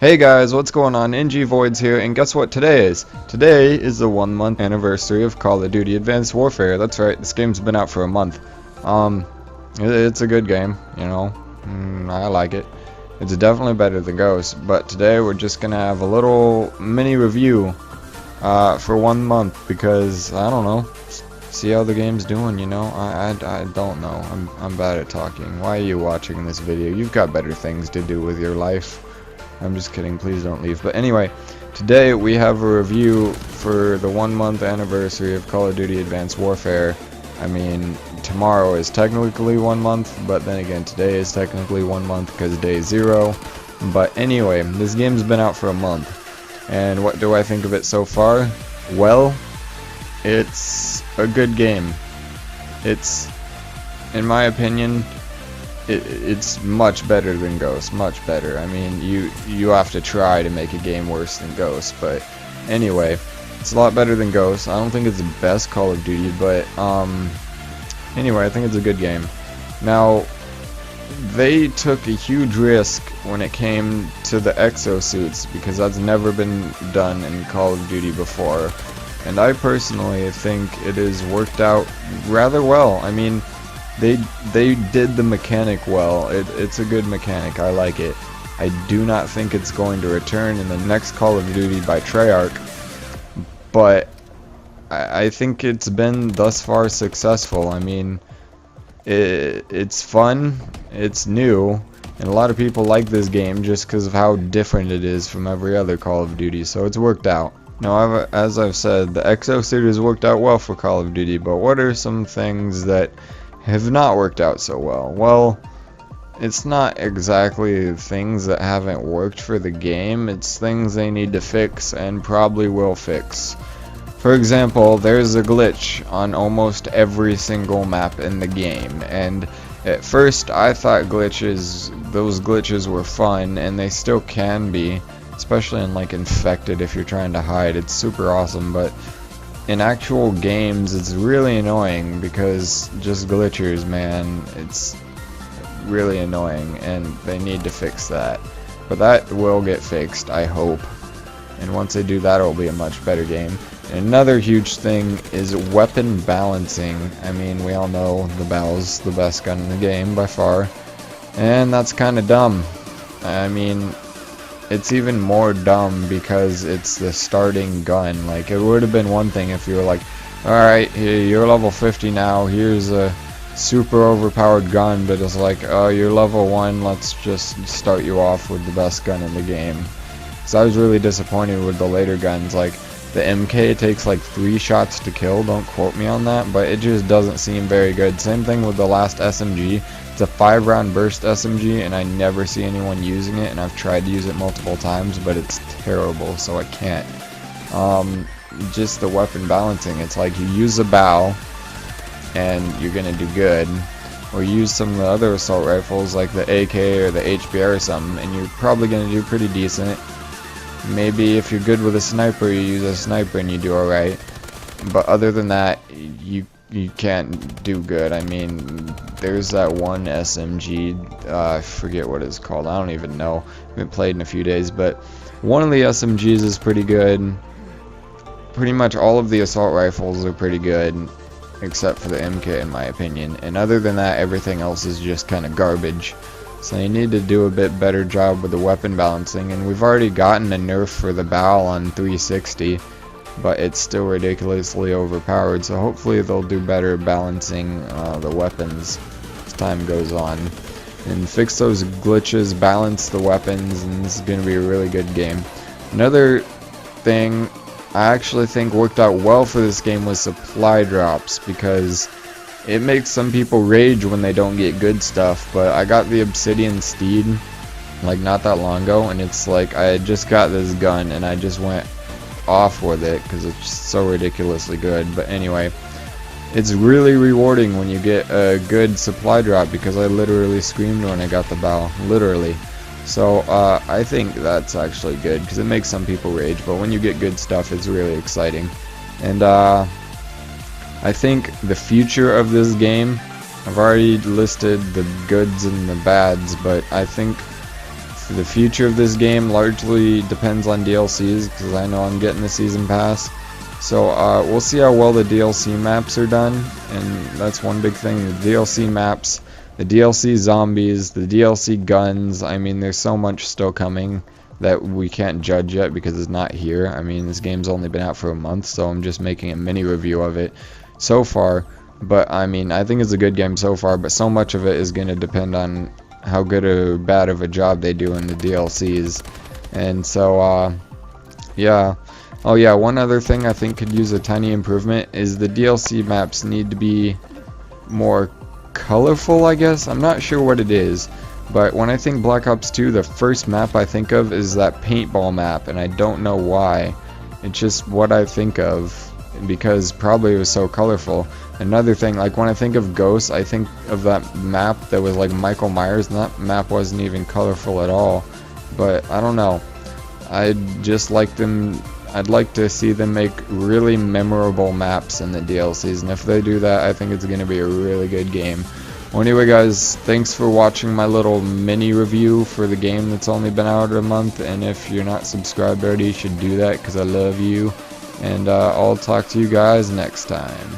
Hey guys, what's going on? NG Voids here, and guess what today is? Today is the 1 month anniversary of Call of Duty Advanced Warfare. That's right, this game's been out for a month. It's a good game, you know. I like it. It's definitely better than Ghost, but today we're just gonna have a little mini review for 1 month because, I don't know, see how the game's doing, you know. I don't know. I'm bad at talking. Why are you watching this video? You've got better things to do with your life. I'm just kidding, please don't leave. But anyway, today we have a review for the 1 month anniversary of Call of Duty Advanced Warfare. I mean, tomorrow is technically 1 month, but then again, today is technically 1 month because day 0. But anyway, this game's been out for a month. And what do I think of it so far? Well, it's a good game. It's, in my opinion, it's much better than Ghost, much better. I mean, you have to try to make a game worse than Ghost, but anyway, it's a lot better than Ghost. I don't think it's the best Call of Duty, but anyway, I think it's a good game. Now, they took a huge risk when it came to the exosuits because that's never been done in Call of Duty before, and I personally think it has worked out rather well. I mean, they did the mechanic well. It's a good mechanic. I like it. I do not think it's going to return in the next Call of Duty by Treyarch, but I think it's been thus far successful. I mean, it's fun, it's new, and a lot of people like this game just because of how different it is from every other Call of Duty, so it's worked out. Now, as I've said, the exosuit has worked out well for Call of Duty, but what are some things that have not worked out so well? Well, it's not exactly things that haven't worked for the game, it's things they need to fix and probably will fix. For example, there's a glitch on almost every single map in the game, and at first I thought those glitches were fun, and they still can be, especially in like Infected if you're trying to hide. It's super awesome, but in actual games it's really annoying because just glitchers, man. It's really annoying and they need to fix that, but that will get fixed, I hope, and once they do that, it'll be a much better game. And another huge thing is weapon balancing. I mean, we all know the BAL's the best gun in the game by far, and that's kind of dumb. I mean, it's even more dumb because it's the starting gun. Like, it would have been one thing if you were like, alright, you're level 50 now, here's a super overpowered gun, but it's like, oh, you're level 1, let's just start you off with the best gun in the game. So I was really disappointed with the later guns. Like, the MK takes like 3 shots to kill, don't quote me on that, but it just doesn't seem very good. Same thing with the last SMG. It's a 5-round burst SMG, and I never see anyone using it, and I've tried to use it multiple times, but it's terrible, so I can't. Just the weapon balancing. It's like you use a BAL, and you're gonna do good, or use some of the other assault rifles like the AK or the HBR or something, and you're probably gonna do pretty decent. Maybe if you're good with a sniper, you use a sniper and you do alright, but other than that, you can't do good. I mean, there's that one SMG, I forget what it's called, I don't even know, I haven't played in a few days, but one of the SMGs is pretty good. Pretty much all of the assault rifles are pretty good, except for the MK in my opinion, and other than that, everything else is just kind of garbage. So you need to do a bit better job with the weapon balancing, and we've already gotten a nerf for the BAL on 360, but it's still ridiculously overpowered, so hopefully they'll do better balancing the weapons as time goes on, and fix those glitches, balance the weapons, and this is going to be a really good game. Another thing I actually think worked out well for this game was supply drops, because it makes some people rage when they don't get good stuff, but I got the Obsidian Steed like not that long ago, and it's like I had just got this gun and I just went off with it because it's so ridiculously good. But anyway, it's really rewarding when you get a good supply drop, because I literally screamed when I got the BAL, literally. So I think that's actually good because it makes some people rage, but when you get good stuff, it's really exciting. And I think the future of this game, I've already listed the goods and the bads, but I think The future of this game largely depends on DLCs, because I know I'm getting the season pass. So we'll see how well the DLC maps are done, and that's one big thing. The DLC maps, the DLC zombies, the DLC guns. I mean, there's so much still coming that we can't judge yet because it's not here. I mean, this game's only been out for a month, so I'm just making a mini review of it so far. But I mean, I think it's a good game so far, but so much of it is going to depend on how good or bad of a job they do in the DLCs. And so yeah. Oh yeah, one other thing I think could use a tiny improvement is the DLC maps need to be more colorful, I guess. I'm not sure what it is, but when I think Black Ops 2, the first map I think of is that paintball map, and I don't know why. It's just what I think of, because probably it was so colorful. Another thing, like when I think of Ghosts, I think of that map that was like Michael Myers, and that map wasn't even colorful at all. But I don't know. I'd like to see them make really memorable maps in the DLCs, and if they do that, I think it's going to be a really good game. Well, anyway guys, thanks for watching my little mini review for the game that's only been out a month, and if you're not subscribed already, you should do that because I love you, and I'll talk to you guys next time.